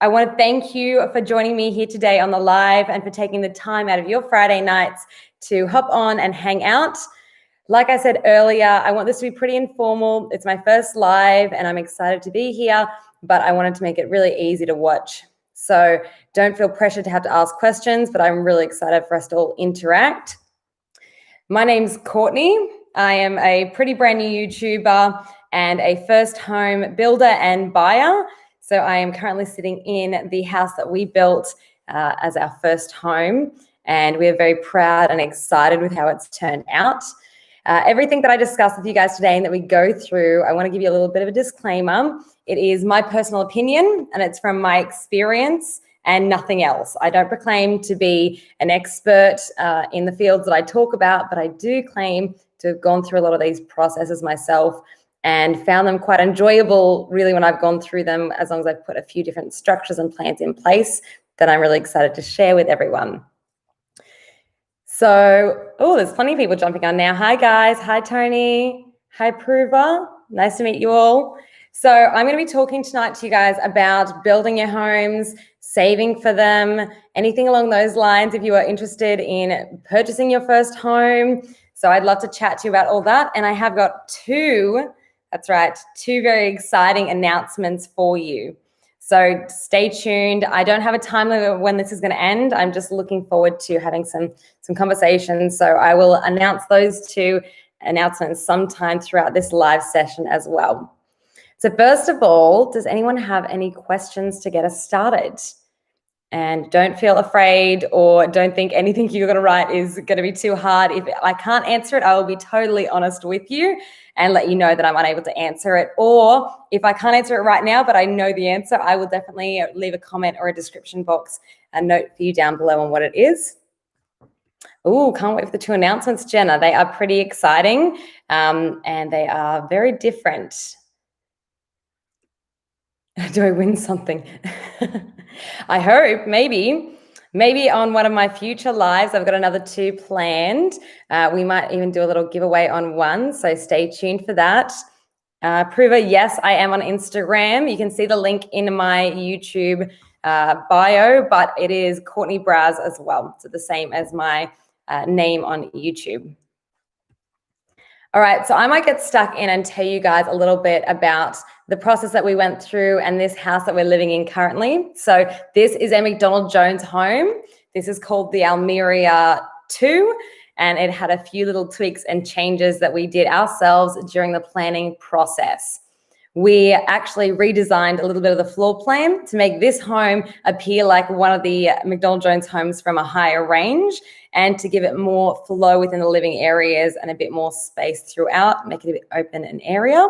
I want to thank you for joining me here today on the live and for taking the time out of your Friday nights to hop on and hang out. Like I said earlier, I want this to be pretty informal. It's my first live and I'm excited to be here, but I wanted to make it really easy to watch. So don't feel pressured to have to ask questions, but I'm really excited for us to all interact. My name's Courtney. I am a pretty brand new YouTuber and a first home builder and buyer. So I am currently sitting in the house that we built as our first home, and we're very proud and excited with how it's turned out. Everything that I discuss with you guys today and that we go through, I want to give you a little bit of a disclaimer. It is my personal opinion and it's from my experience and nothing else. I don't proclaim to be an expert in the fields that I talk about, but I do claim to have gone through a lot of these processes myself and found them quite enjoyable, really, when I've gone through them, as long as I've put a few different structures and plans in place that I'm really excited to share with everyone. So, there's plenty of people jumping on now. Hi, guys. Hi, Tony. Hi, Pruva. Nice to meet you all. So I'm going to be talking tonight to you guys about building your homes, saving for them, anything along those lines if you are interested in purchasing your first home. So I'd love to chat to you about all that. And I have got two very exciting announcements for you. So stay tuned. I don't have a time limit of when this is going to end. I'm just looking forward to having some conversations. So I will announce those two announcements sometime throughout this live session as well. So first of all, does anyone have any questions to get us started? And don't feel afraid or don't think anything you're going to write is going to be too hard. If I can't answer it, I will be totally honest with you and let you know that I'm unable to answer it. Or if I can't answer it right now, but I know the answer, I will definitely leave a comment or a description box, a note for you down below on what it is. Oh, can't wait for the two announcements, Jenna. They are pretty exciting and they are very different. Do I win something? I hope, maybe on one of my future lives. I've got another two planned. We might even do a little giveaway on one, so stay tuned for that. Pruva, yes, I am on Instagram. You can see the link in my YouTube bio, but it is Courtney Braz as well, so the same as my name on YouTube. All right, so I might get stuck in and tell you guys a little bit about the process that we went through and this house that we're living in currently. So this is a McDonald Jones home. This is called the Almeria 2, and it had a few little tweaks and changes that we did ourselves during the planning process. We actually redesigned a little bit of the floor plan to make this home appear like one of the McDonald Jones homes from a higher range and to give it more flow within the living areas and a bit more space throughout, make it a bit open and area.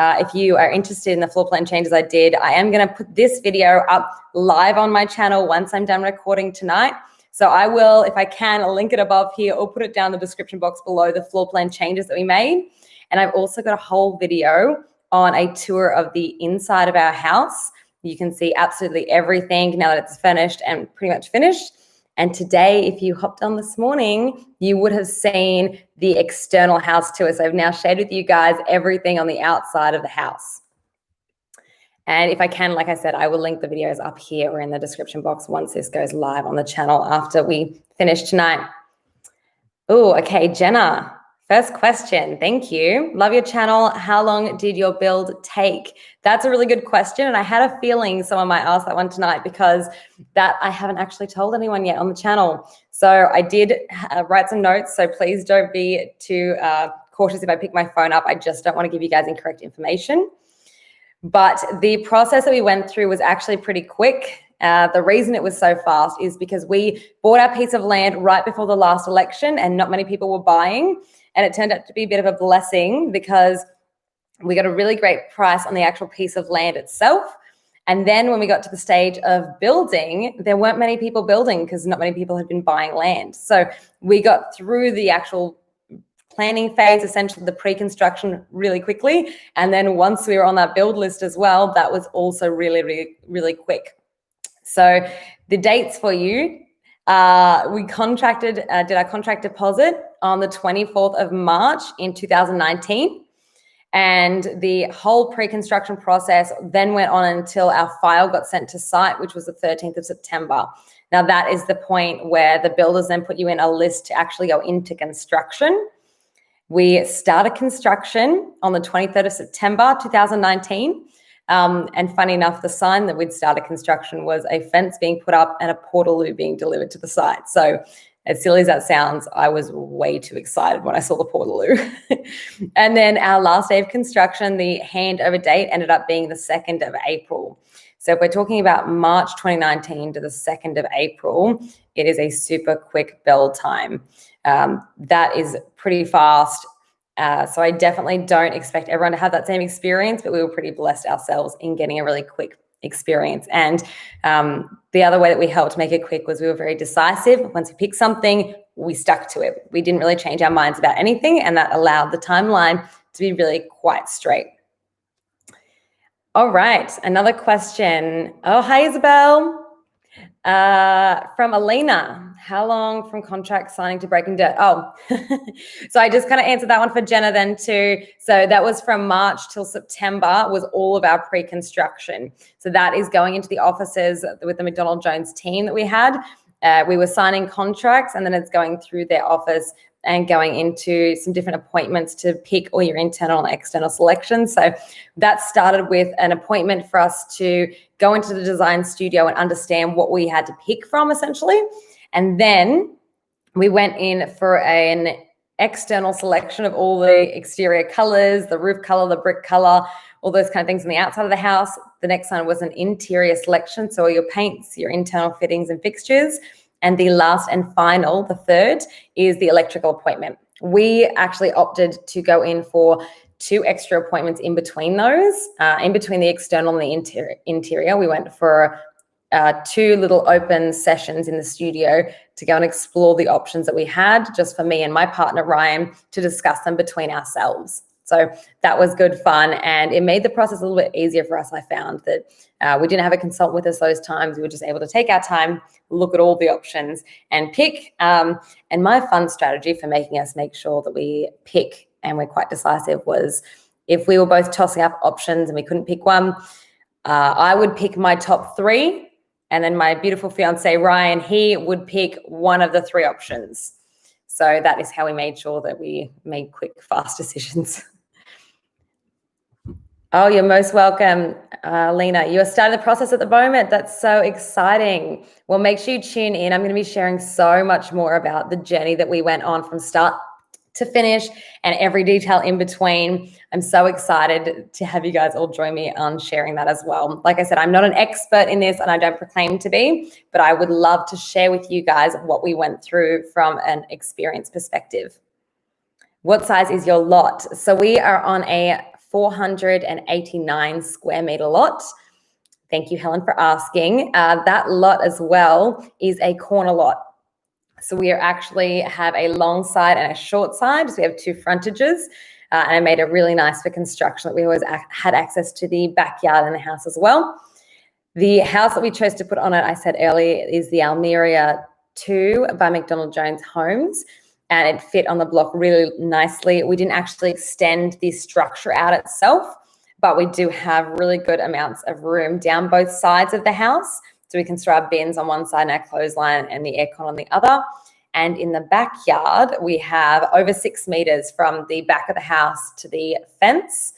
If you are interested in the floor plan changes I did, I am going to put this video up live on my channel once I'm done recording tonight. So I will, if I can, I'll link it above here or put it down in the description box below, the floor plan changes that we made. And I've also got a whole video on a tour of the inside of our house. You can see absolutely everything now that it's finished and pretty much finished. And today, if you hopped on this morning, you would have seen the external house tour. So I've now shared with you guys everything on the outside of the house. And if I can, like I said, I will link the videos up here or in the description box once this goes live on the channel after we finish tonight. Oh, okay, Jenna. First question, thank you. Love your channel. How long did your build take? That's a really good question. And I had a feeling someone might ask that one tonight because that I haven't actually told anyone yet on the channel. So I did write some notes. So please don't be too cautious if I pick my phone up. I just don't want to give you guys incorrect information. But the process that we went through was actually pretty quick. The reason it was so fast is because we bought our piece of land right before the last election and not many people were buying. And it turned out to be a bit of a blessing because we got a really great price on the actual piece of land itself. And then when we got to the stage of building, there weren't many people building because not many people had been buying land. So we got through the actual planning phase, essentially the pre-construction, really quickly. And then once we were on that build list as well, that was also really, really, really quick. So the dates for you, we did our contract deposit on the 24th of March in 2019. And the whole pre-construction process then went on until our file got sent to site, which was the 13th of September. Now that is the point where the builders then put you in a list to actually go into construction. We started construction on the 23rd of September 2019. And funny enough, the sign that we'd started construction was a fence being put up and a portaloo being delivered to the site. So as silly as that sounds, I was way too excited when I saw the portaloo. And then our last day of construction, the handover date ended up being the 2nd of April. So if we're talking about March 2019 to the 2nd of April, it is a super quick build time. That is pretty fast. So I definitely don't expect everyone to have that same experience, but we were pretty blessed ourselves in getting a really quick experience. And the other way that we helped make it quick was we were very decisive. Once we picked something, we stuck to it. We didn't really change our minds about anything, and that allowed the timeline to be really quite straight. All right, another question. Oh, hi, Isabel. From Alina, how long from contract signing to breaking dirt? Oh, so I just kind of answered that one for Jenna then too. So that was from March till September was all of our pre-construction. So that is going into the offices with the McDonald Jones team that we had. We were signing contracts, and then it's going through their office and going into some different appointments to pick all your internal and external selections. So that started with an appointment for us to go into the design studio and understand what we had to pick from, essentially. And then we went in for an external selection of all the exterior colors, the roof color, the brick color, all those kind of things on the outside of the house. The next one was an interior selection, so all your paints, your internal fittings and fixtures. And the last and final, the third, is the electrical appointment. We actually opted to go in for 2 extra appointments in between those, in between the external and the interior. We went for 2 little open sessions in the studio to go and explore the options that we had, just for me and my partner, Ryan, to discuss them between ourselves. So that was good fun, and it made the process a little bit easier for us. I found that we didn't have a consultant with us those times. We were just able to take our time, look at all the options and pick. And my fun strategy for making us make sure that we pick and we're quite decisive was if we were both tossing up options and we couldn't pick one, I would pick my top 3, and then my beautiful fiance, Ryan, he would pick one of the 3 options. So that is how we made sure that we made quick, fast decisions. Oh, you're most welcome, Lena. You are starting the process at the moment. That's so exciting. Well, make sure you tune in. I'm going to be sharing so much more about the journey that we went on from start to finish and every detail in between. I'm so excited to have you guys all join me on sharing that as well. Like I said, I'm not an expert in this and I don't proclaim to be, but I would love to share with you guys what we went through from an experience perspective. What size is your lot? So we are on a 489 square meter lot. Thank you, Helen, for asking. That lot as well is a corner lot. So we are actually have a long side and a short side. So we have 2 frontages, and I made it really nice for construction that we always had access to the backyard in the house as well. The house that we chose to put on it, I said earlier, is the Almeria 2 by McDonald Jones Homes, and it fit on the block really nicely. We didn't actually extend the structure out itself, but we do have really good amounts of room down both sides of the house. So we can store our bins on one side and our clothesline and the aircon on the other. And in the backyard, we have over 6 meters from the back of the house to the fence.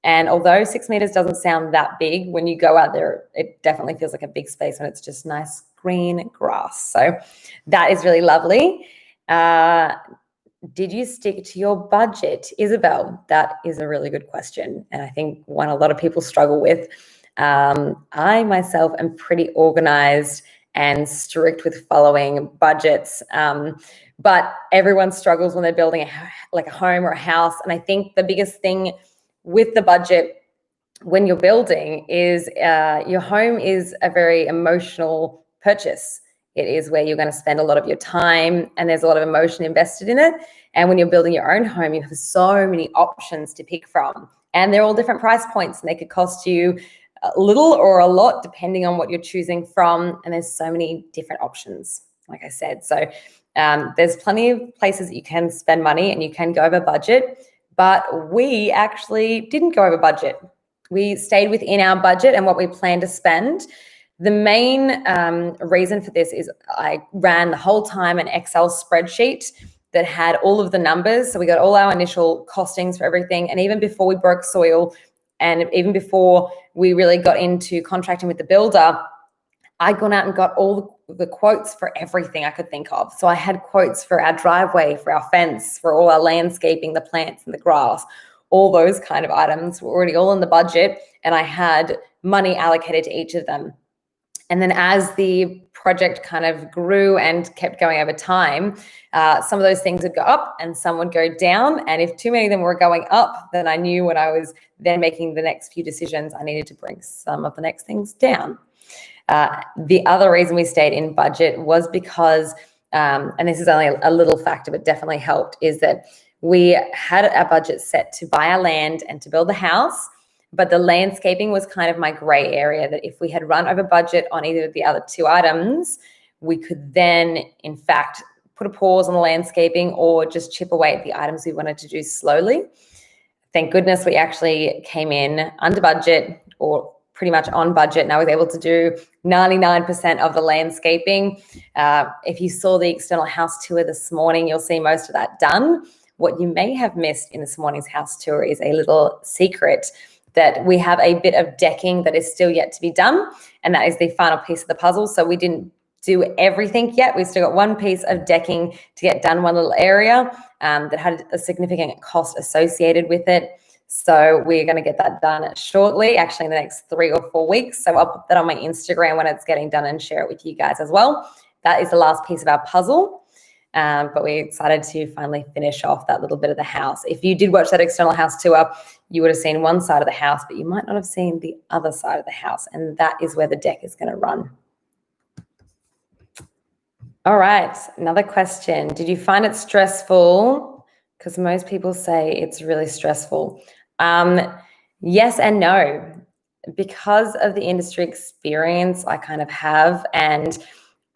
And although 6 meters doesn't sound that big, when you go out there, it definitely feels like a big space when it's just nice green grass. So that is really lovely. Did you stick to your budget, Isabel? That is a really good question, and I think one a lot of people struggle with. I myself am pretty organized and strict with following budgets, but everyone struggles when they're building a home or a house. And I think the biggest thing with the budget when you're building is your home is a very emotional purchase. It is where you're going to spend a lot of your time, and there's a lot of emotion invested in it. And when you're building your own home, you have so many options to pick from, and they're all different price points, and they could cost you a little or a lot depending on what you're choosing from. And there's so many different options, like I said. So there's plenty of places that you can spend money and you can go over budget, but we actually didn't go over budget. We stayed within our budget and what we planned to spend. The main reason for this is I ran the whole time an Excel spreadsheet that had all of the numbers. So we got all our initial costings for everything. And even before we broke soil and even before we really got into contracting with the builder, I'd gone out and got all the quotes for everything I could think of. So I had quotes for our driveway, for our fence, for all our landscaping, the plants and the grass. All those kind of items were already all in the budget, and I had money allocated to each of them. And then as the project kind of grew and kept going over time, some of those things would go up and some would go down. And if too many of them were going up, then I knew when I was then making the next few decisions, I needed to bring some of the next things down. The other reason we stayed in budget was because, and this is only a little factor, but definitely helped, is that we had our budget set to buy our land and to build the house. But the landscaping was kind of my gray area, that if we had run over budget on either of the other two items, we could then, in fact, put a pause on the landscaping or just chip away at the items we wanted to do slowly. Thank goodness we actually came in under budget or pretty much on budget, and I was able to do 99% of the landscaping. If you saw the external house tour this morning, you'll see most of that done. What you may have missed in this morning's house tour is a little secret, that we have a bit of decking that is still yet to be done, and that is the final piece of the puzzle. So we didn't do everything yet. We've still got one piece of decking to get done, one little area that had a significant cost associated with it. So we're going to get that done shortly, actually in the next 3 or 4 weeks. So I'll put that on my Instagram when it's getting done and share it with you guys as well. That is the last piece of our puzzle. But we're excited to finally finish off that little bit of the house. If you did watch that external house tour, you would have seen one side of the house, but you might not have seen the other side of the house. And that is where the deck is going to run. All right, another question. Did you find it stressful? Because most people say it's really stressful. Yes and no. Because of the industry experience I kind of have, and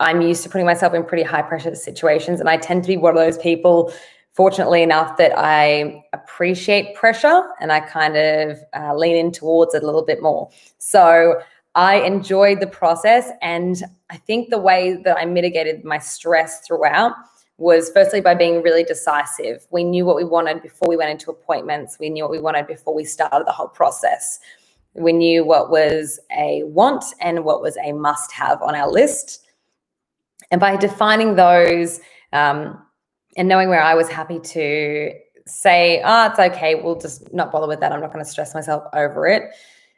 I'm used to putting myself in pretty high pressure situations, and I tend to be one of those people, fortunately enough, that I appreciate pressure and I kind of lean in towards it a little bit more. So I enjoyed the process, and I think the way that I mitigated my stress throughout was firstly by being really decisive. We knew what we wanted before we went into appointments. We knew what we wanted before we started the whole process. We knew what was a want and what was a must-have on our list. And by defining those and knowing where I was happy to say, it's okay, we'll just not bother with that. I'm not going to stress myself over it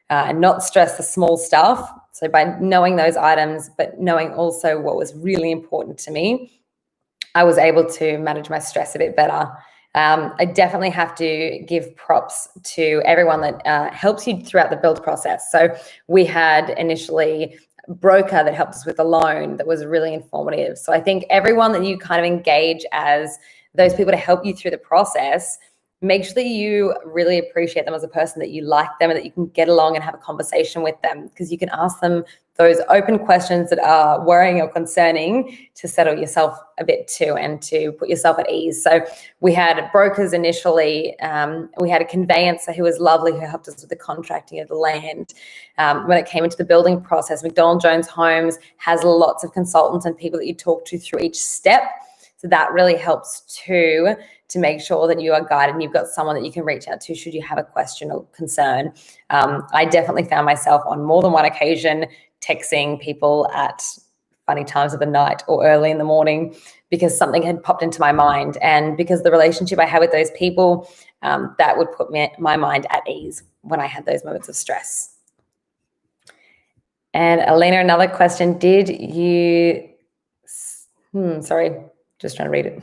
and not stress the small stuff. So by knowing those items, but knowing also what was really important to me, I was able to manage my stress a bit better. I definitely have to give props to everyone that helps you throughout the build process. So we had initially a broker that helped us with the loan that was really informative. So I think everyone that you kind of engage as those people to help you through the process, make sure that you really appreciate them as a person, that you like them and that you can get along and have a conversation with them, because you can ask them those open questions that are worrying or concerning to settle yourself a bit too and to put yourself at ease. So we had brokers initially. We had a conveyancer who was lovely, who helped us with the contracting of the land. When it came into the building process, McDonald Jones Homes has lots of consultants and people that you talk to through each step. So that really helps too, to make sure that you are guided and you've got someone that you can reach out to should you have a question or concern. I definitely found myself on more than one occasion texting people at funny times of the night or early in the morning because something had popped into my mind. And because the relationship I had with those people, that would put my mind at ease when I had those moments of stress. And Alina, another question. Did you, sorry, just trying to read it.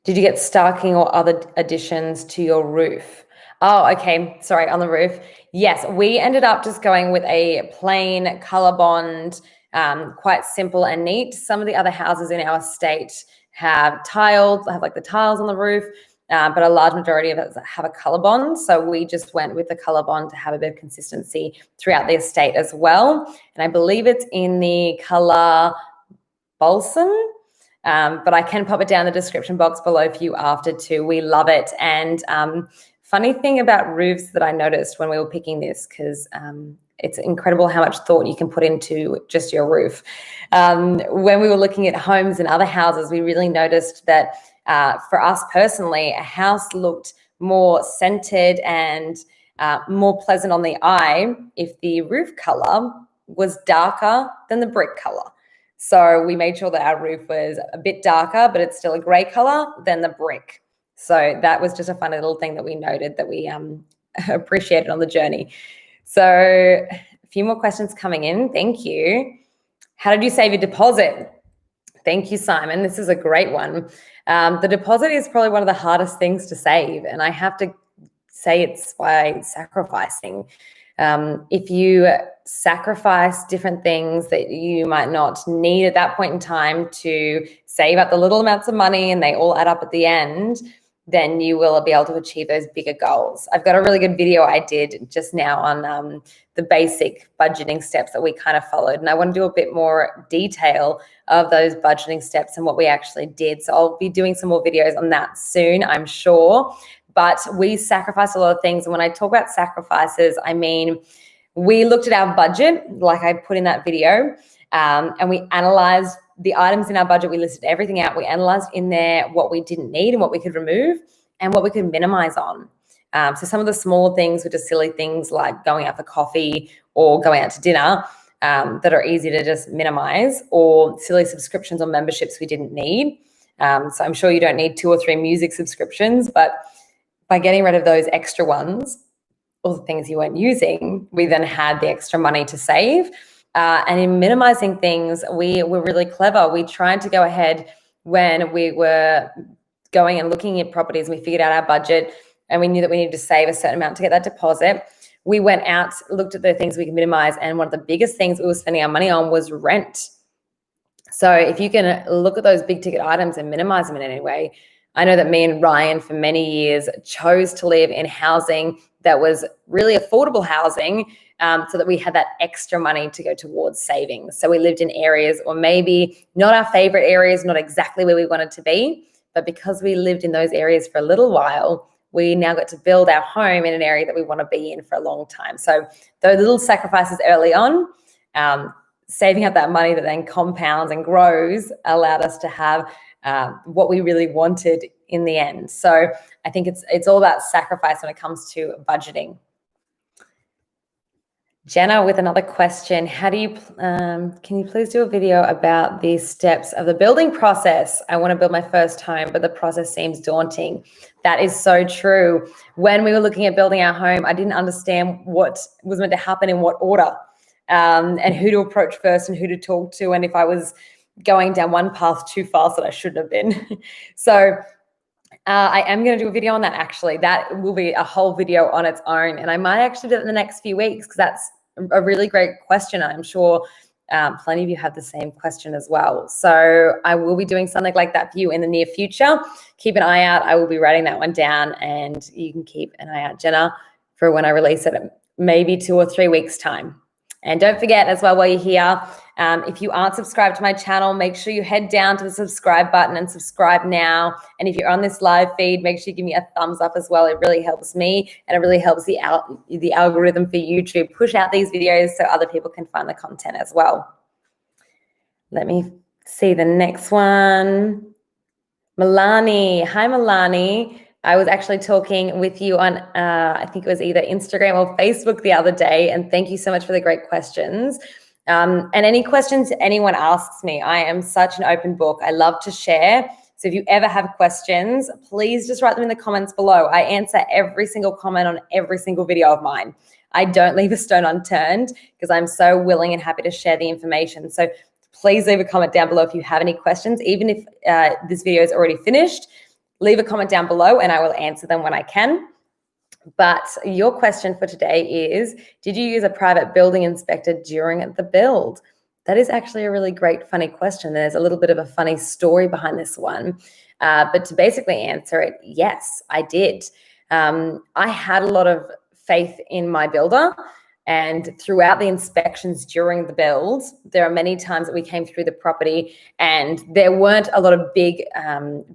Did you get stacking or other additions to your roof? Oh, okay. Sorry, on the roof. Yes, we ended up just going with a plain ColourBond, quite simple and neat. Some of the other houses in our estate have tiled, have like the tiles on the roof, but a large majority of it have a ColourBond. So we just went with the ColourBond to have a bit of consistency throughout the estate as well. And I believe it's in the color Balsam. But I can pop it down in the description box below for you after too. We love it. And funny thing about roofs that I noticed when we were picking this, because it's incredible how much thought you can put into just your roof. When we were looking at homes and other houses, we really noticed that for us personally, a house looked more scented and more pleasant on the eye if the roof color was darker than the brick color. So we made sure that our roof was a bit darker, but it's still a gray color than the brick. So that was just a funny little thing that we noted that we appreciated on the journey. So a few more questions coming in. Thank you. How did you save your deposit? Thank you, Simon. This is a great one. The deposit is probably one of the hardest things to save, and I have to say it's by sacrificing. If you sacrifice different things that you might not need at that point in time to save up the little amounts of money and they all add up at the end, then you will be able to achieve those bigger goals. I've got a really good video I did just now on the basic budgeting steps that we kind of followed. And I want to do a bit more detail of those budgeting steps and what we actually did. So I'll be doing some more videos on that soon, I'm sure. But we sacrificed a lot of things. And when I talk about sacrifices, I mean, we looked at our budget, like I put in that video, and we analyzed the items in our budget. We listed everything out. We analyzed in there what we didn't need and what we could remove and what we could minimize on. So some of the smaller things were just silly things like going out for coffee or going out to dinner that are easy to just minimize, or silly subscriptions or memberships we didn't need. So I'm sure you don't need 2 or 3 music subscriptions, but by getting rid of those extra ones, all the things you weren't using, we then had the extra money to save. And in minimizing things, we were really clever. We tried to go ahead when we were going and looking at properties, and we figured out our budget and we knew that we needed to save a certain amount to get that deposit. We went out, looked at the things we could minimize, and one of the biggest things we were spending our money on was rent. So if you can look at those big ticket items and minimize them in any way, I know that me and Ryan for many years chose to live in housing that was really affordable housing, so that we had that extra money to go towards savings. So we lived in areas, or maybe not our favorite areas, not exactly where we wanted to be, but because we lived in those areas for a little while, we now got to build our home in an area that we want to be in for a long time. So those little sacrifices early on, saving up that money that then compounds and grows, allowed us to have what we really wanted in the end. So I think it's all about sacrifice when it comes to budgeting. Jenna with another question. How do you, can you please do a video about the steps of the building process? I want to build my first home, but the process seems daunting. That is so true. When we were looking at building our home, I didn't understand what was meant to happen in what order, and who to approach first and who to talk to, and if I was going down one path too fast that I shouldn't have been. So I am going to do a video on that, actually. That will be a whole video on its own, and I might actually do it in the next few weeks, because that's a really great question. I'm sure plenty of you have the same question as well. So I will be doing something like that for you in the near future. Keep an eye out. I will be writing that one down, and you can keep an eye out, Jenna, for when I release it, maybe 2 or 3 weeks' time. And don't forget as well, while you're here, if you aren't subscribed to my channel, make sure you head down to the subscribe button and subscribe now. And if you're on this live feed, make sure you give me a thumbs up as well. It really helps me, and it really helps the algorithm for YouTube push out these videos so other people can find the content as well. Let me see the next one. Milani. Hi, Milani. I was actually talking with you on, I think it was either Instagram or Facebook the other day, and thank you so much for the great questions. And any questions anyone asks me, I am such an open book. I love to share. So if you ever have questions, please just write them in the comments below. I answer every single comment on every single video of mine. I don't leave a stone unturned, because I'm so willing and happy to share the information. So please leave a comment down below if you have any questions. Even if this video is already finished, leave a comment down below and I will answer them when I can. But your question for today is, did you use a private building inspector during the build? That is actually a really great, funny question. There's a little bit of a funny story behind this one. But to basically answer it, yes, I did. I had a lot of faith in my builder. And throughout the inspections during the build, there are many times that we came through the property and there weren't a lot of big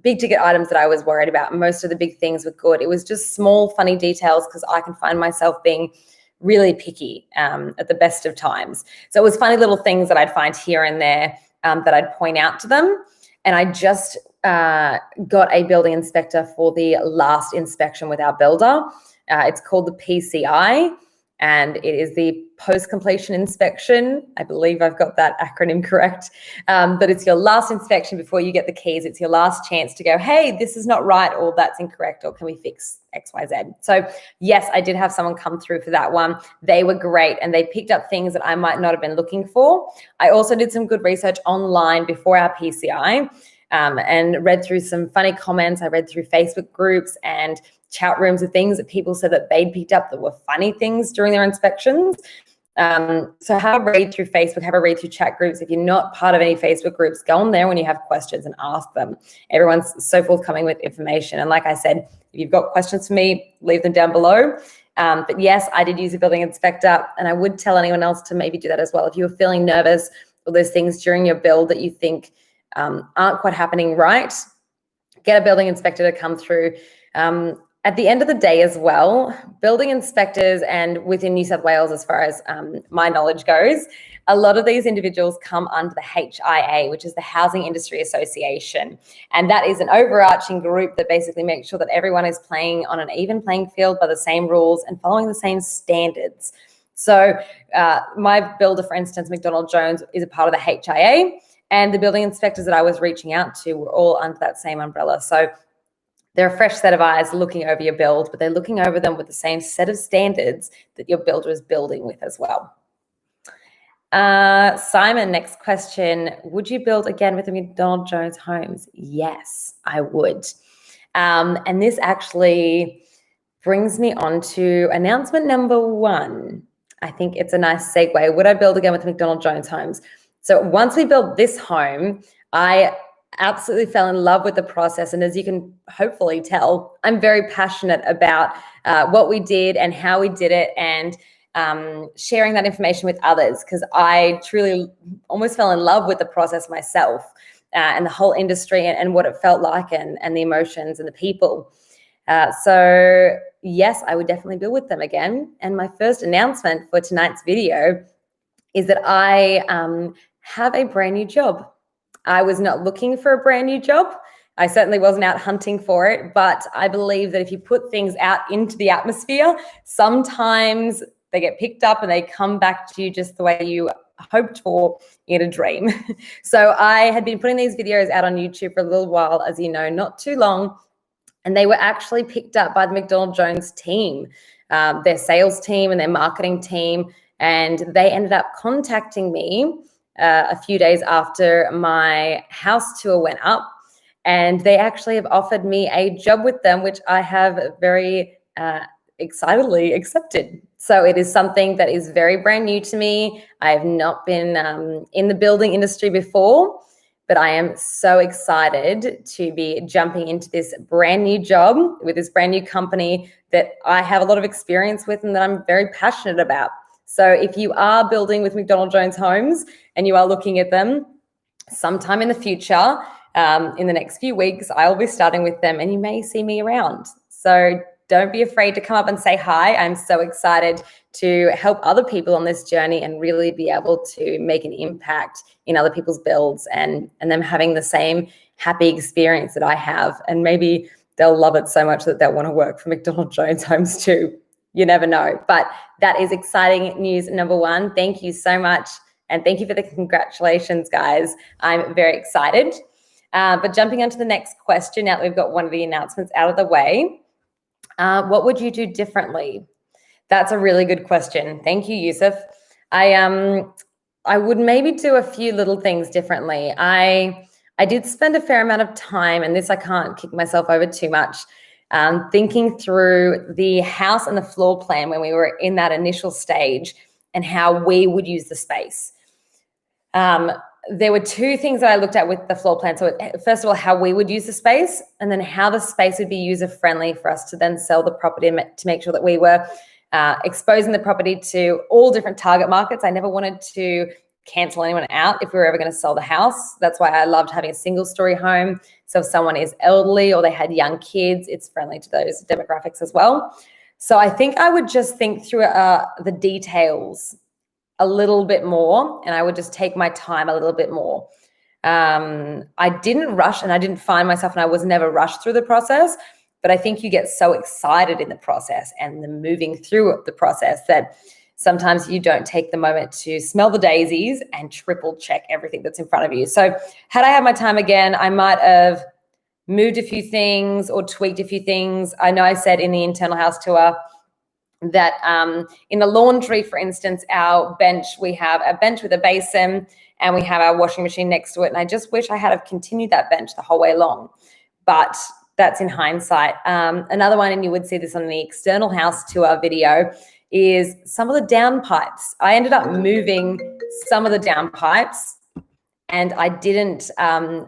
ticket items that I was worried about. Most of the big things were good. It was just small, funny details because I can find myself being really picky at the best of times. So it was funny little things that I'd find here and there that I'd point out to them. And I just got a building inspector for the last inspection with our builder. It's called the PCI. And it is the post-completion inspection. I believe I've got that acronym correct. But it's your last inspection before you get the keys. It's your last chance to go, hey, this is not right, or that's incorrect, or can we fix X, Y, Z? So yes, I did have someone come through for that one. They were great, and they picked up things that I might not have been looking for. I also did some good research online before our PCI and read through some funny comments. I read through Facebook groups and chat rooms of things that people said that they'd picked up that were funny things during their inspections. So have a read through Facebook, have a read through chat groups. If you're not part of any Facebook groups, go on there when you have questions and ask them. Everyone's so forthcoming with information. And like I said, if you've got questions for me, leave them down below. But yes, I did use a building inspector, and I would tell anyone else to maybe do that as well. If you're feeling nervous or there's things during your build that you think aren't quite happening right, get a building inspector to come through. At the end of the day as well, building inspectors, and within New South Wales, as far as my knowledge goes, a lot of these individuals come under the HIA, which is the Housing Industry Association. And that is an overarching group that basically makes sure that everyone is playing on an even playing field by the same rules and following the same standards. So my builder, for instance, McDonald Jones, is a part of the HIA, and the building inspectors that I was reaching out to were all under that same umbrella. So they're a fresh set of eyes looking over your build, but they're looking over them with the same set of standards that your builder is building with as well. Simon, next question. Would you build again with the McDonald Jones Homes? Yes, I would. And this actually brings me on to announcement number 1. I think it's a nice segue. Would I build again with the McDonald Jones Homes? So once we built this home, I absolutely fell in love with the process. And as you can hopefully tell, I'm very passionate about what we did and how we did it, and sharing that information with others, because I truly almost fell in love with the process myself and the whole industry and what it felt like and the emotions and the people. So yes, I would definitely build with them again. And my first announcement for tonight's video is that I have a brand new job. I was not looking for a brand new job. I certainly wasn't out hunting for it, but I believe that if you put things out into the atmosphere, sometimes they get picked up and they come back to you just the way you hoped for in a dream. So I had been putting these videos out on YouTube for a little while, as you know, not too long, and they were actually picked up by the McDonald Jones team, their sales team and their marketing team, and they ended up contacting me a few days after my house tour went up, and they actually have offered me a job with them, which I have very excitedly accepted. So it is something that is very brand new to me. I have not been in the building industry before, but I am so excited to be jumping into this brand new job with this brand new company that I have a lot of experience with and that I'm very passionate about. So if you are building with McDonald Jones Homes and you are looking at them sometime in the future, in the next few weeks, I'll be starting with them and you may see me around. So don't be afraid to come up and say hi. I'm so excited to help other people on this journey and really be able to make an impact in other people's builds and them having the same happy experience that I have. And maybe they'll love it so much that they'll want to work for McDonald Jones Homes too. You never know. But that is exciting news number 1. Thank you so much. And thank you for the congratulations, guys. I'm very excited. But jumping on to the next question, now that we've got one of the announcements out of the way, what would you do differently? That's a really good question. Thank you, Yusuf. I would maybe do a few little things differently. I did spend a fair amount of time, and this I can't kick myself over too much, thinking through the house and the floor plan when we were in that initial stage and how we would use the space. There were 2 things that I looked at with the floor plan. So first of all, how we would use the space, and then how the space would be user friendly for us to then sell the property to make sure that we were exposing the property to all different target markets. I never wanted to cancel anyone out if we were ever going to sell the house. That's why I loved having a single story home. So if someone is elderly or they had young kids, it's friendly to those demographics as well. So I think I would just think through the details a little bit more, and I would just take my time a little bit more. I didn't rush, and I didn't find myself, and I was never rushed through the process, but I think you get so excited in the process and the moving through the process that sometimes you don't take the moment to smell the daisies and triple check everything that's in front of you. So had I had my time again, I might have moved a few things or tweaked a few things. I know I said in the internal house tour that in the laundry, for instance, our bench, we have a bench with a basin and we have our washing machine next to it. And I just wish I had have continued that bench the whole way along. But that's in hindsight. Another one, and you would see this on the external house tour video, is some of the downpipes. I ended up moving some of the downpipes, and I didn't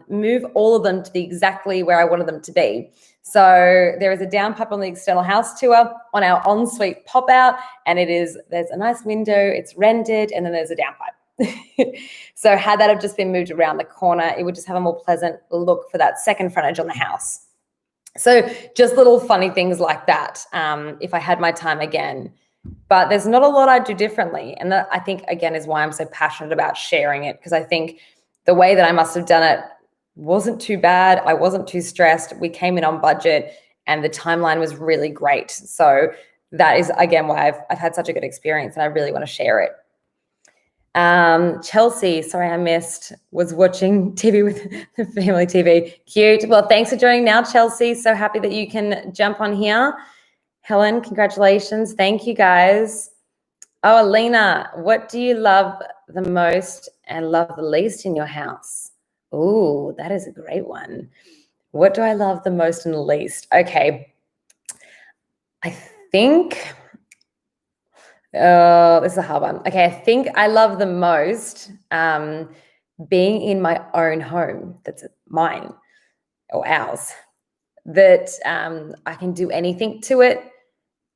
move all of them to the exactly where I wanted them to be. So there is a downpipe on the external house tour on our ensuite pop out, and there's a nice window, it's rendered, and then there's a downpipe. So had that have just been moved around the corner, it would just have a more pleasant look for that second frontage on the house. So just little funny things like that, if I had my time again. But there's not a lot I'd do differently. And that, I think, again, is why I'm so passionate about sharing it, because I think the way that I must have done it wasn't too bad. I wasn't too stressed. We came in on budget and the timeline was really great. So that is, again, why I've had such a good experience and I really want to share it. Chelsea, sorry I missed, was watching TV with the family TV. Cute. Well, thanks for joining now, Chelsea. So happy that you can jump on here. Helen, congratulations. Thank you, guys. Oh, Alina, what do you love the most and love the least in your house? Oh, that is a great one. What do I love the most and the least? Okay. I think, this is a hard one. Okay, I think I love the most being in my own home. That's mine or ours. That I can do anything to it.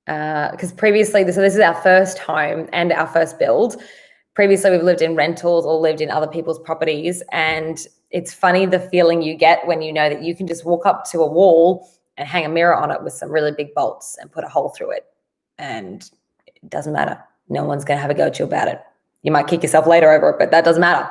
Because previously, so this is our first home and our first build. Previously, we've lived in rentals or lived in other people's properties. And it's funny the feeling you get when you know that you can just walk up to a wall and hang a mirror on it with some really big bolts and put a hole through it. And it doesn't matter. No one's going to have a go at you about it. You might kick yourself later over it, but that doesn't matter.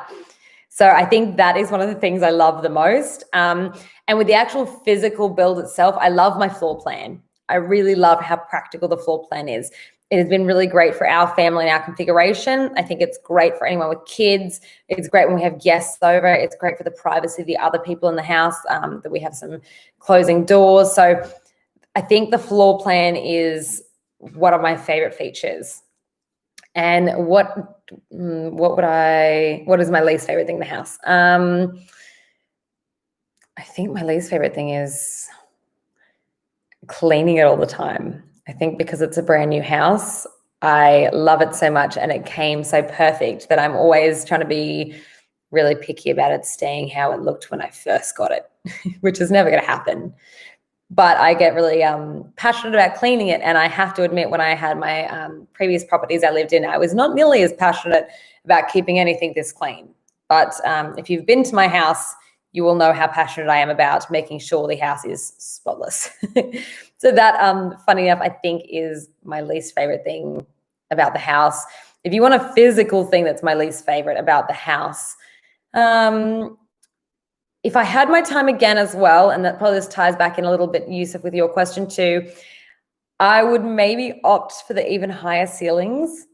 So I think that is one of the things I love the most. And with the actual physical build itself, I love my floor plan. I really love how practical the floor plan is. It has been really great for our family and our configuration. I think it's great for anyone with kids. It's great when we have guests over. It's great for the privacy of the other people in the house, that we have some closing doors. So I think the floor plan is one of my favorite features. And what is my least favorite thing in the house? I think my least favorite thing is cleaning it all the time. I think because it's a brand new house, I love it so much and it came so perfect that I'm always trying to be really picky about it staying how it looked when I first got it, which is never going to happen. But I get really passionate about cleaning it. And I have to admit, when I had my previous properties I lived in, I was not nearly as passionate about keeping anything this clean. But if you've been to my house, you will know how passionate I am about making sure the house is spotless. So that, funny enough, I think is my least favorite thing about the house. If you want a physical thing that's my least favorite about the house, if I had my time again as well, and that probably just ties back in a little bit, Yusuf, with your question too, I would maybe opt for the even higher ceilings.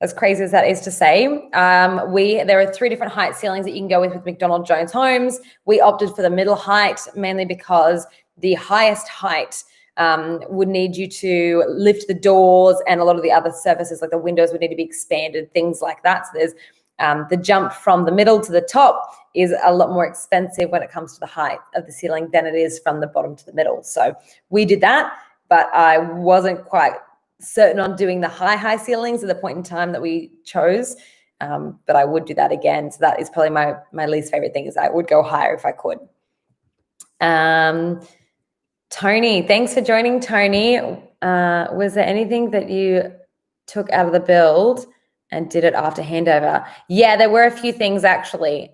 As crazy as that is to say, there are 3 different height ceilings that you can go with McDonald Jones Homes. We opted for the middle height mainly because the highest height would need you to lift the doors, and a lot of the other surfaces like the windows would need to be expanded, things like that. So there's the jump from the middle to the top is a lot more expensive when it comes to the height of the ceiling than it is from the bottom to the middle. So we did that, but I wasn't quite certain on doing the high ceilings at the point in time that we chose. But I would do that again. So that is probably my least favorite thing, is I would go higher if I could. Tony, thanks for joining, Tony. Was there anything that you took out of the build and did it after handover. Yeah, there were a few things actually.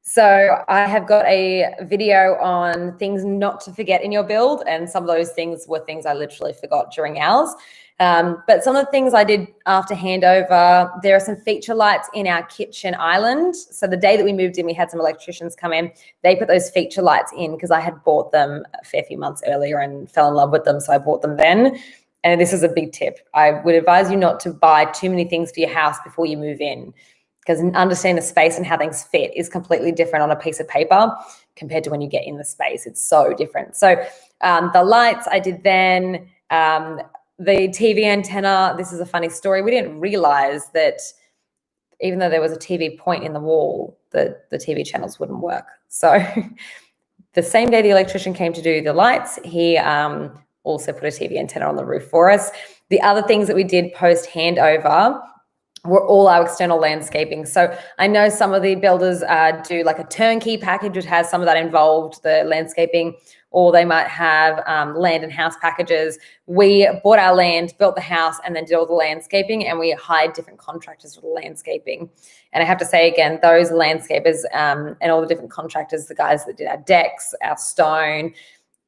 So I have got a video on things not to forget in your build, and some of those things were things I literally forgot during ours. But some of the things I did after handover, there are some feature lights in our kitchen island. So the day that we moved in, we had some electricians come in. They put those feature lights in because I had bought them a fair few months earlier and fell in love with them. So I bought them then. And this is a big tip. I would advise you not to buy too many things for your house before you move in, because understanding the space and how things fit is completely different on a piece of paper compared to when you get in the space. It's so different. So the lights I did then, the TV antenna, this is a funny story. We didn't realize that even though there was a TV point in the wall, the TV channels wouldn't work. So the same day the electrician came to do the lights, he also put a TV antenna on the roof for us. The other things that we did post handover were all our external landscaping. So I know some of the builders do like a turnkey package, which has some of that involved, the landscaping, or they might have land and house packages. We bought our land, built the house, and then did all the landscaping, and we hired different contractors for the landscaping. And I have to say again, those landscapers and all the different contractors, the guys that did our decks, our stone,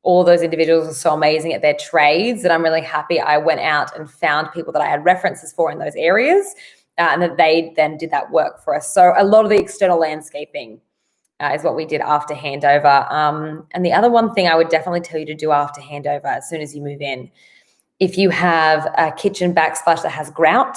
all those individuals are so amazing at their trades that I'm really happy I went out and found people that I had references for in those areas. And that they then did that work for us. So a lot of the external landscaping is what we did after handover. And the other one thing I would definitely tell you to do after handover as soon as you move in, if you have a kitchen backsplash that has grout,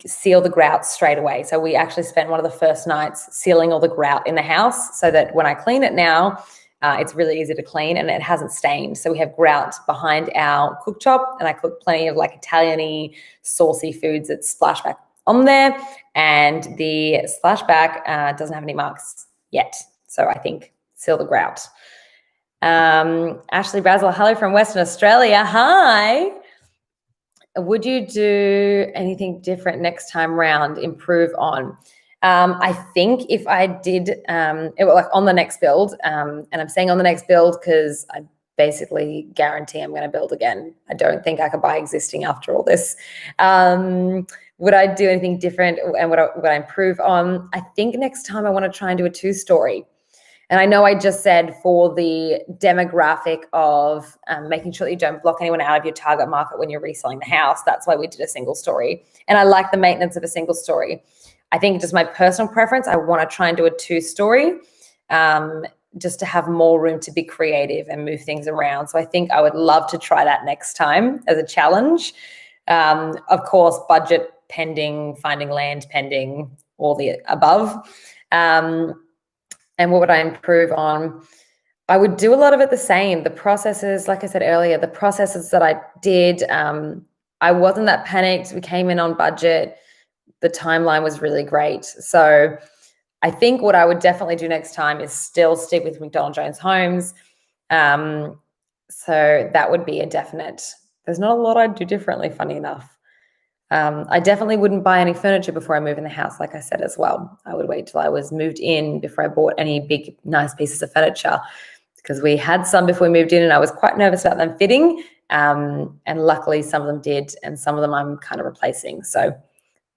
seal the grout straight away. So we actually spent one of the first nights sealing all the grout in the house so that when I clean it now, it's really easy to clean and it hasn't stained. So we have grout behind our cooktop, and I cook plenty of like Italian-y, saucy foods that splashback on there. And the splashback doesn't have any marks yet. So I think seal the grout. Ashley Brazel, hello from Western Australia. Hi. Would you do anything different next time round, improve on? I think if I did, like on the next build, and I'm saying on the next build because I basically guarantee I'm going to build again. I don't think I could buy existing after all this. Would I do anything different and would I improve on? I think next time I want to try and do a 2-story. And I know I just said for the demographic of making sure that you don't block anyone out of your target market when you're reselling the house. That's why we did a single story. And I like the maintenance of a single story. I think just my personal preference, I want to try and do a 2-story just to have more room to be creative and move things around. So I think I would love to try that next time as a challenge. Of course, budget pending, finding land pending, all the above. And what would I improve on? I would do a lot of it the same. The processes, like I said earlier, the processes that I did, I wasn't that panicked. We came in on budget. The timeline was really great. So I think what I would definitely do next time is still stick with McDonald Jones Homes. So that would be a definite. There's not a lot I'd do differently, funny enough. I definitely wouldn't buy any furniture before I move in the house, like I said as well. I would wait till I was moved in before I bought any big, nice pieces of furniture, because we had some before we moved in and I was quite nervous about them fitting. And luckily some of them did, and some of them I'm kind of replacing. So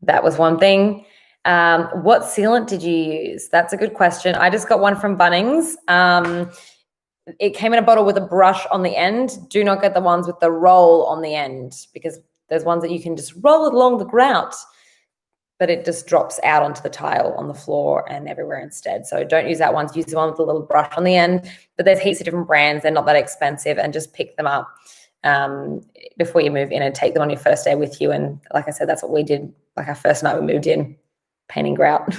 that was one thing. What sealant did you use? That's a good question. I just got one from Bunnings. It came in a bottle with a brush on the end. Do not get the ones with the roll on the end, because there's ones that you can just roll it along the grout, but it just drops out onto the tile on the floor and everywhere instead. So don't use that one. Use the one with the little brush on the end. But there's heaps of different brands. They're not that expensive, and just pick them up before you move in and take them on your first day with you. And like I said, that's what we did. Like our first night we moved in, painting grout.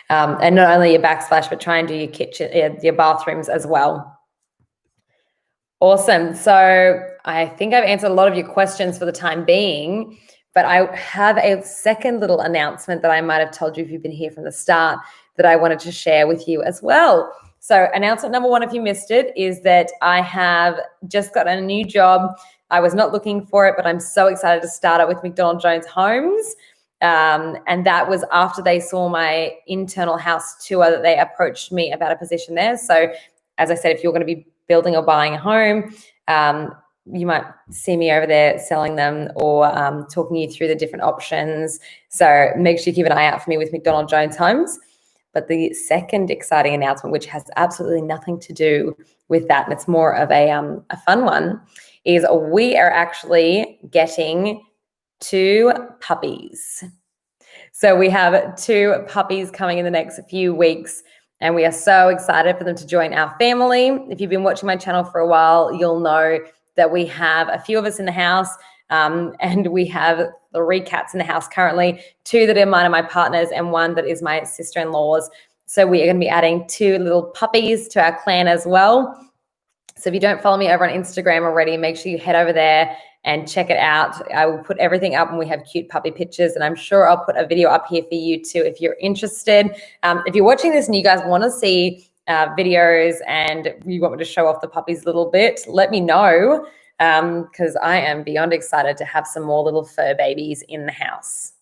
And not only your backsplash, but try and do your kitchen, your bathrooms as well. Awesome. So I think I've answered a lot of your questions for the time being, but I have a second little announcement that I might have told you if you've been here from the start that I wanted to share with you as well. So announcement number one, if you missed it, is that I have just got a new job. I was not looking for it, but I'm so excited to start it with McDonald Jones Homes. And that was after they saw my internal house tour that they approached me about a position there. So as I said, if you're going to be building or buying a home, you might see me over there selling them or talking you through the different options. So make sure you keep an eye out for me with McDonald Jones Homes. But the second exciting announcement, which has absolutely nothing to do with that, and it's more of a fun one, is we are actually getting 2 puppies. So we have 2 puppies coming in the next few weeks, and we are so excited for them to join our family. If you've been watching my channel for a while, you'll know that we have a few of us in the house, and we have 3 cats in the house currently, 2 that are mine and my partner's, and 1 that is my sister-in-law's. So we are going to be adding 2 little puppies to our clan as well. So if you don't follow me over on Instagram already, make sure you head over there and check it out. I will put everything up, and we have cute puppy pictures, and I'm sure I'll put a video up here for you too if you're interested. If you're watching this and you guys want to see videos and you want me to show off the puppies a little bit, let me know, because I am beyond excited to have some more little fur babies in the house.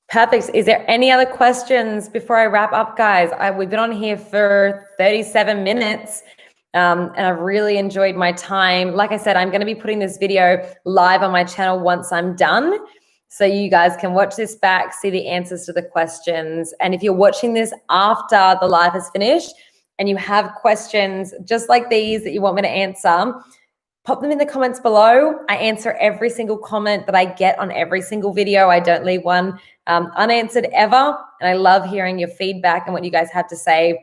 Perfect. Is there any other questions before I wrap up, guys? We've been on here for 37 minutes. And I've really enjoyed my time. Like I said, I'm going to be putting this video live on my channel once I'm done. So you guys can watch this back, see the answers to the questions. And if you're watching this after the live is finished and you have questions just like these that you want me to answer, pop them in the comments below. I answer every single comment that I get on every single video. I don't leave one unanswered ever. And I love hearing your feedback and what you guys have to say.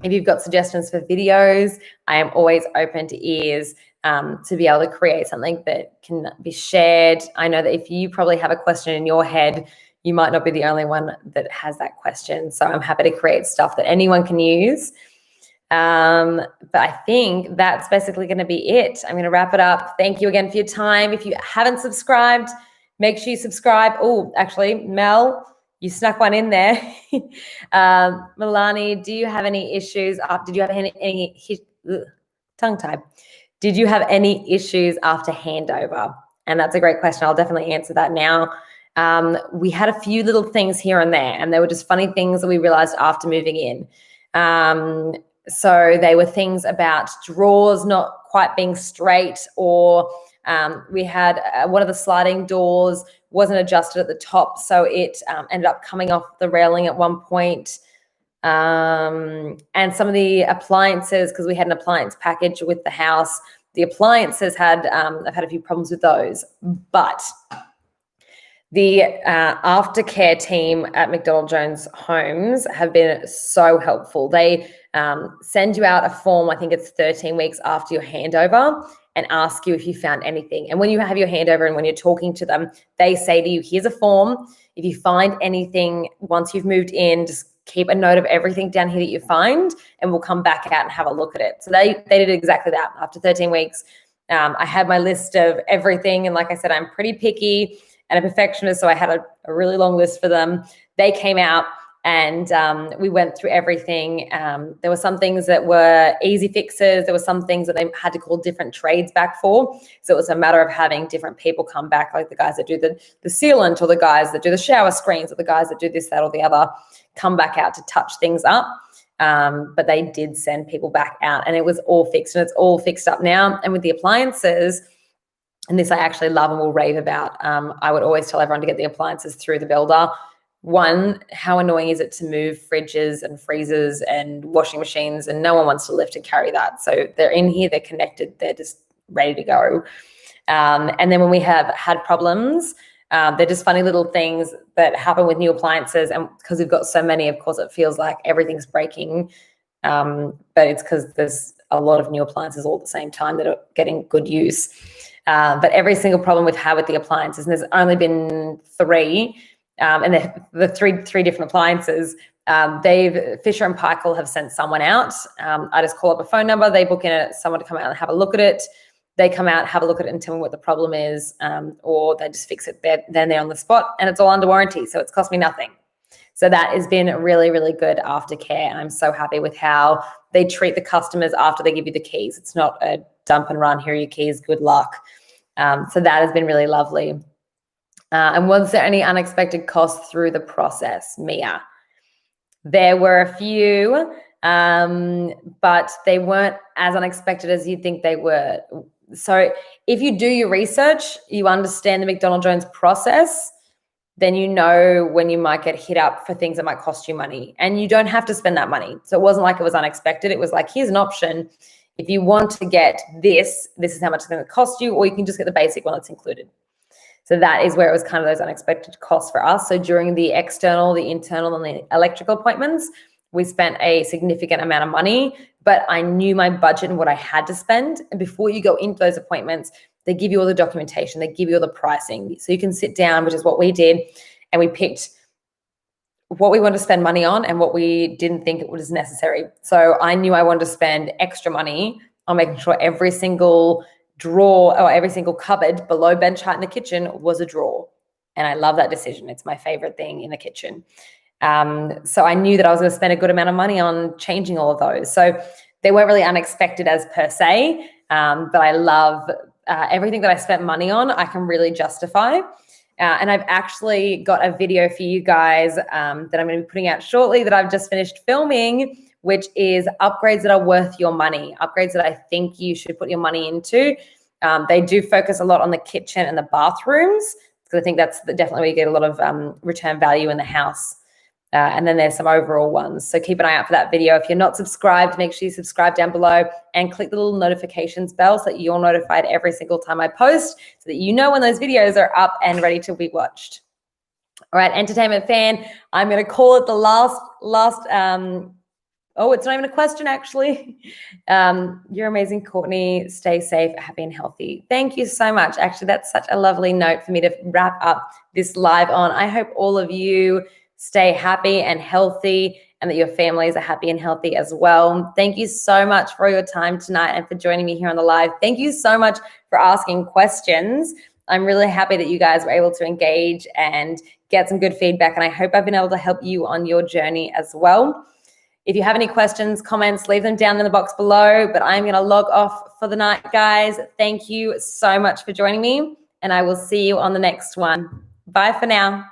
If you've got suggestions for videos, I am always open to ears to be able to create something that can be shared. I know that if you probably have a question in your head, you might not be the only one that has that question. So I'm happy to create stuff that anyone can use. But I think that's basically going to be it. I'm going to wrap it up. Thank you again for your time. If you haven't subscribed, make sure you subscribe. Oh, actually, Mel, you snuck one in there. Milani, do you have any issues? Did you have any tongue tie? Did you have any issues after handover? And that's a great question. I'll definitely answer that now. We had a few little things here and there, and they were just funny things that we realized after moving in. So they were things about drawers not quite being straight, or we had one of the sliding doors wasn't adjusted at the top, so it ended up coming off the railing at one point. And some of the appliances, because we had an appliance package with the house, the appliances had, I've had a few problems with those, but the aftercare team at McDonald Jones Homes have been so helpful. They send you out a form, I think it's 13 weeks after your handover, and ask you if you found anything. And when you have your handover and when you're talking to them, they say to you, here's a form. If you find anything once you've moved in, just keep a note of everything down here that you find, and we'll come back out and have a look at it. So they did exactly that. After 13 weeks, I had my list of everything. And like I said, I'm pretty picky and a perfectionist, so I had a really long list for them. They came out and we went through everything. There were some things that were easy fixes. There were some things that they had to call different trades back for. So it was a matter of having different people come back, like the guys that do the sealant, or the guys that do the shower screens, or the guys that do this, that, or the other, come back out to touch things up. But they did send people back out, and it was all fixed, and it's all fixed up now. And with the appliances, and this I actually love and will rave about, I would always tell everyone to get the appliances through the builder. One, how annoying is it to move fridges and freezers and washing machines, and no one wants to lift and carry that. So they're in here, they're connected, they're just ready to go. And then when we have had problems, they're just funny little things that happen with new appliances. And because we've got so many, of course, it feels like everything's breaking. But it's because there's a lot of new appliances all at the same time that are getting good use. But every single problem we've had with the appliances, and there's only been 3, and the three different appliances, Fisher and Paykel have sent someone out. I just call up a phone number, they book in someone to come out and have a look at it. They come out, have a look at it, and tell me what the problem is, or they just fix it then there on the spot, and it's all under warranty, so it's cost me nothing. So that has been really, really good aftercare, and I'm so happy with how they treat the customers after they give you the keys. It's not a dump and run, here are your keys, good luck. So that has been really lovely. And was there any unexpected costs through the process, Mia? There were a few. but they weren't as unexpected as you'd think they were. So if you do your research, you understand the McDonald Jones process, then you know when you might get hit up for things that might cost you money, and you don't have to spend that money. So it wasn't like it was unexpected. It was like, here's an option. If you want to get this is how much it's going to cost you, or you can just get the basic one that's included. So that is where it was kind of those unexpected costs for us. So during the external, the internal, and the electrical appointments, we spent a significant amount of money, but I knew my budget and what I had to spend. And before you go into those appointments, they give you all the documentation, they give you all the pricing. So you can sit down, which is what we did, and we picked what we wanted to spend money on and what we didn't think it was necessary. So I knew I wanted to spend extra money on making sure every single drawer or every single cupboard below bench height in the kitchen was a drawer. And I love that decision. It's my favorite thing in the kitchen. So I knew that I was going to spend a good amount of money on changing all of those. So they weren't really unexpected as per se, but I love everything that I spent money on, I can really justify. And I've actually got a video for you guys that I'm going to be putting out shortly that I've just finished filming, which is upgrades that are worth your money, upgrades that I think you should put your money into. They do focus a lot on the kitchen and the bathrooms, because I think that's definitely where you get a lot of return value in the house. And then there's some overall ones. So keep an eye out for that video. If you're not subscribed, make sure you subscribe down below and click the little notifications bell so that you're notified every single time I post, so that you know when those videos are up and ready to be watched. All right, entertainment fan, I'm going to call it the last oh, it's not even a question, actually. You're amazing, Courtney. Stay safe, happy, and healthy. Thank you so much. Actually, that's such a lovely note for me to wrap up this live on. I hope all of you stay happy and healthy, and that your families are happy and healthy as well. Thank you so much for your time tonight and for joining me here on the live. Thank you so much for asking questions. I'm really happy that you guys were able to engage and get some good feedback, and I hope I've been able to help you on your journey as well. If you have any questions, comments, leave them down in the box below, but I'm going to log off for the night, guys. Thank you so much for joining me, and I will see you on the next one. Bye for now.